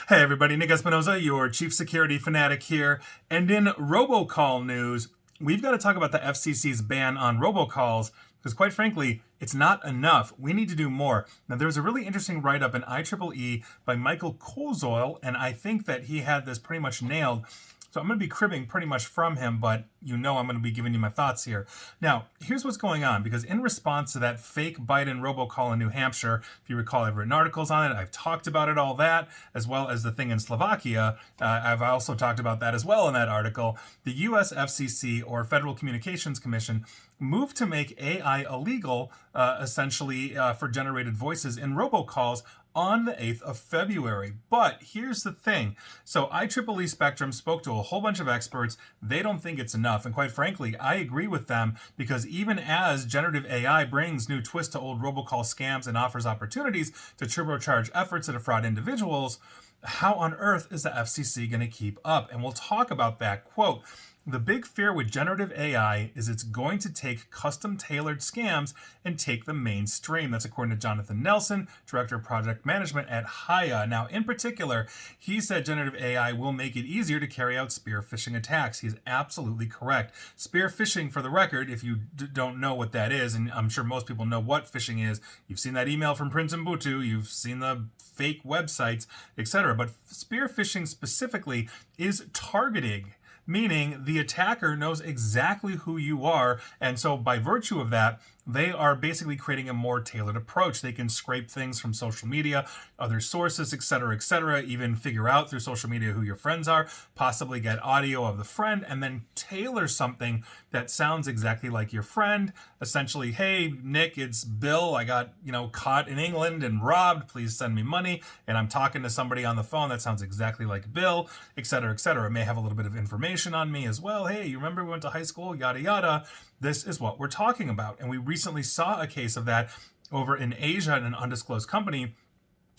Hey everybody, Nick Espinoza, your chief security fanatic here. And in robocall news, we've got to talk about the FCC's ban on robocalls because quite frankly, it's not enough. We need to do more. Now, there was a really interesting write-up in IEEE by Michael Kozoil, and I think that he had this pretty much nailed. So I'm going to be cribbing pretty much from him, but I'm going to be giving you my thoughts here. Now, here's what's going on, because in response to that fake Biden robocall in New Hampshire, if you recall, I've written articles on it, I've talked about it, all that, as well as the thing in Slovakia. I've also talked about that as well in that article. The US FCC, or Federal Communications Commission, moved to make AI illegal, essentially, for generated voices in robocalls on the 8th of February. But here's the thing. So IEEE Spectrum spoke to a whole bunch of experts. They don't think it's enough. And quite frankly, I agree with them, because even as generative AI brings new twists to old robocall scams and offers opportunities to turbocharge efforts to defraud individuals, how on earth is the FCC going to keep up? And we'll talk about that. Quote, "The big fear with generative AI is it's going to take custom-tailored scams and take them mainstream." That's according to Jonathan Nelson, Director of Project Management at Haya. Now, in particular, he said generative AI will make it easier to carry out spear phishing attacks. He's absolutely correct. Spear phishing, for the record, if you don't know what that is, and I'm sure most people know what phishing is, you've seen that email from Prince Mbutu, you've seen the fake websites, etc. But spear phishing specifically is targeting, meaning the attacker knows exactly who you are, and so by virtue of that, they are basically creating a more tailored approach. They can scrape things from social media, other sources, etc., even figure out through social media who your friends are, possibly get audio of the friend, and then tailor something that sounds exactly like your friend. Essentially, "Hey, Nick, it's Bill. I got, caught in England and robbed. Please send me money." And I'm talking to somebody on the phone that sounds exactly like Bill, etc. It may have a little bit of information on me as well. "Hey, you remember we went to high school? Yada, yada." This is what we're talking about. And we recently saw a case of that over in Asia in an undisclosed company,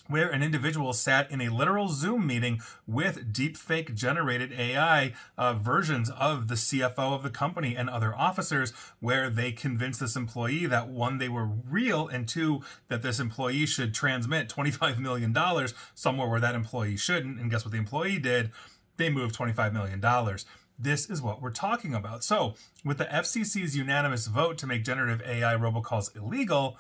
where an individual sat in a literal Zoom meeting with deepfake generated AI versions of the CFO of the company and other officers, where they convinced this employee that, one, they were real, and two, that this employee should transmit $25 million somewhere where that employee shouldn't. And guess what the employee did? They moved $25 million. This is what we're talking about. So, with the FCC's unanimous vote to make generative AI robocalls illegal,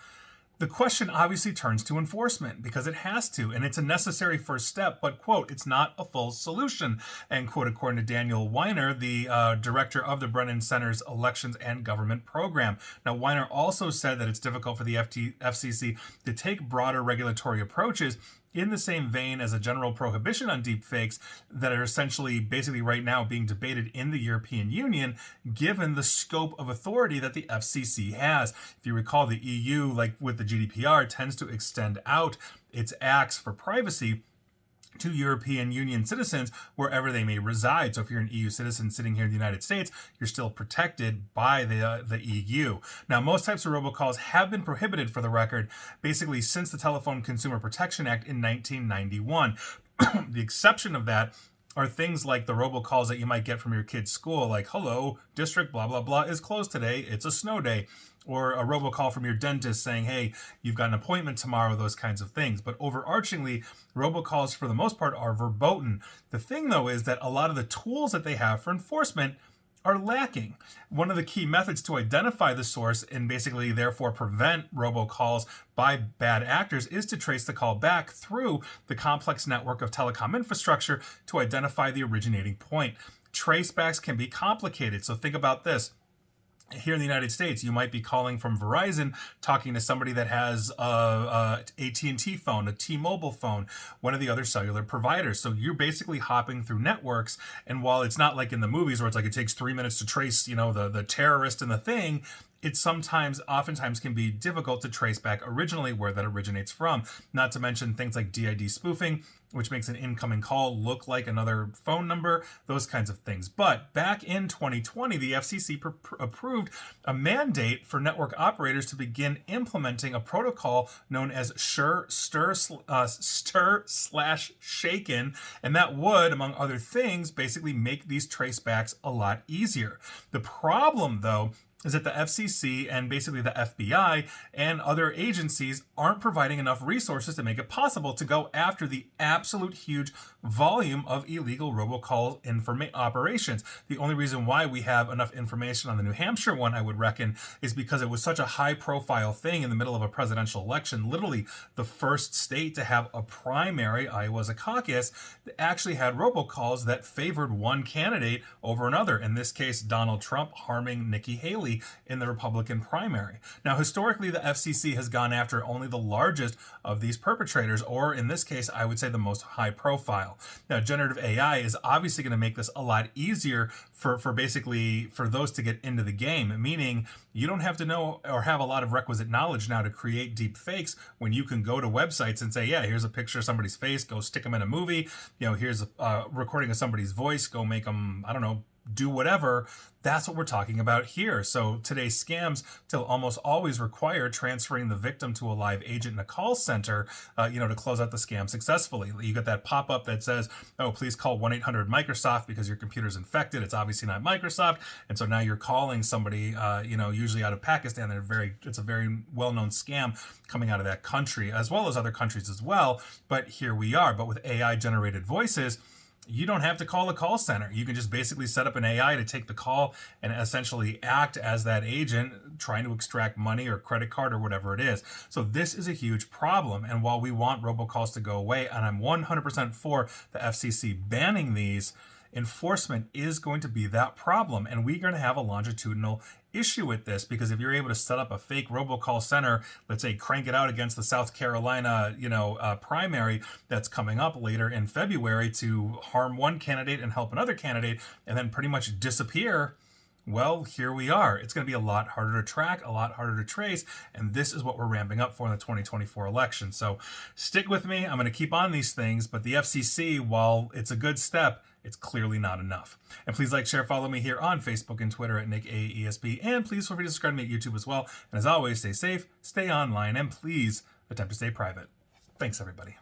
the question obviously turns to enforcement, because it has to, and it's a necessary first step, but, quote, "it's not a full solution," end quote, according to Daniel Weiner, the director of the Brennan Center's Elections and Government Program. Now, Weiner also said that it's difficult for the FCC to take broader regulatory approaches in the same vein as a general prohibition on deepfakes that are essentially basically right now being debated in the European Union, given the scope of authority that the FCC has. If you recall, the EU, like with the GDPR, tends to extend out its acts for privacy to European Union citizens wherever they may reside. So if you're an EU citizen sitting here in the United States, you're still protected by the EU. Now, most types of robocalls have been prohibited, for the record, basically since the Telephone Consumer Protection Act in 1991. The exception of that are things like the robocalls that you might get from your kid's school, like, "Hello, district blah, blah, blah is closed today. It's a snow day." Or a robocall from your dentist saying, "Hey, you've got an appointment tomorrow," those kinds of things. But overarchingly, robocalls for the most part are verboten. The thing, though, is that a lot of the tools that they have for enforcement are lacking. One of the key methods to identify the source and basically therefore prevent robocalls by bad actors is to trace the call back through the complex network of telecom infrastructure to identify the originating point. Tracebacks can be complicated, so think about this. Here in the United States, you might be calling from Verizon, talking to somebody that has a AT&T phone, a T-Mobile phone, one of the other cellular providers. So you're basically hopping through networks. And while it's not like in the movies where it's like it takes 3 minutes to trace, the terrorist and the thing, it oftentimes can be difficult to trace back originally where that originates from. Not to mention things like DID spoofing, which makes an incoming call look like another phone number, those kinds of things. But back in 2020, the FCC approved a mandate for network operators to begin implementing a protocol known as stir/shaken, and that would, among other things, basically make these tracebacks a lot easier. The problem, though, is that the FCC and basically the FBI and other agencies aren't providing enough resources to make it possible to go after the absolute huge volume of illegal robocall operations. The only reason why we have enough information on the New Hampshire one, I would reckon, is because it was such a high-profile thing in the middle of a presidential election. Literally, the first state to have a primary, Iowa's a caucus, that actually had robocalls that favored one candidate over another. In this case, Donald Trump harming Nikki Haley in the Republican primary. Now, historically, the FCC has gone after only the largest of these perpetrators, or in this case, I would say the most high profile. Now, generative AI is obviously going to make this a lot easier for those to get into the game, meaning you don't have to know or have a lot of requisite knowledge now to create deep fakes when you can go to websites and say, yeah, here's a picture of somebody's face, go stick them in a movie. Here's a recording of somebody's voice, go make them, I don't know, do whatever. That's what we're talking about here. So today's scams still almost always require transferring the victim to a live agent in a call center, to close out the scam successfully. You get that pop-up that says, oh, please call 1-800-Microsoft because your computer's infected. It's obviously not Microsoft. And so now you're calling somebody, usually out of Pakistan. It's a very well-known scam coming out of that country, as well as other countries as well. But here we are. But with AI-generated voices, you don't have to call a call center. You can just basically set up an AI to take the call and essentially act as that agent trying to extract money or credit card or whatever it is. So this is a huge problem. And while we want robocalls to go away, and I'm 100% for the FCC banning these, enforcement is going to be that problem. And we're going to have a longitudinal issue with this, because if you're able to set up a fake robocall center, let's say crank it out against the South Carolina, primary that's coming up later in February to harm one candidate and help another candidate, and then pretty much disappear, well, here we are. It's going to be a lot harder to track, a lot harder to trace, and this is what we're ramping up for in the 2024 election. So stick with me. I'm going to keep on these things, but the FCC, while it's a good step, it's clearly not enough. And please like, share, follow me here on Facebook and Twitter at NickAESP. And please feel free to subscribe to me at YouTube as well. And as always, stay safe, stay online, and please attempt to stay private. Thanks, everybody.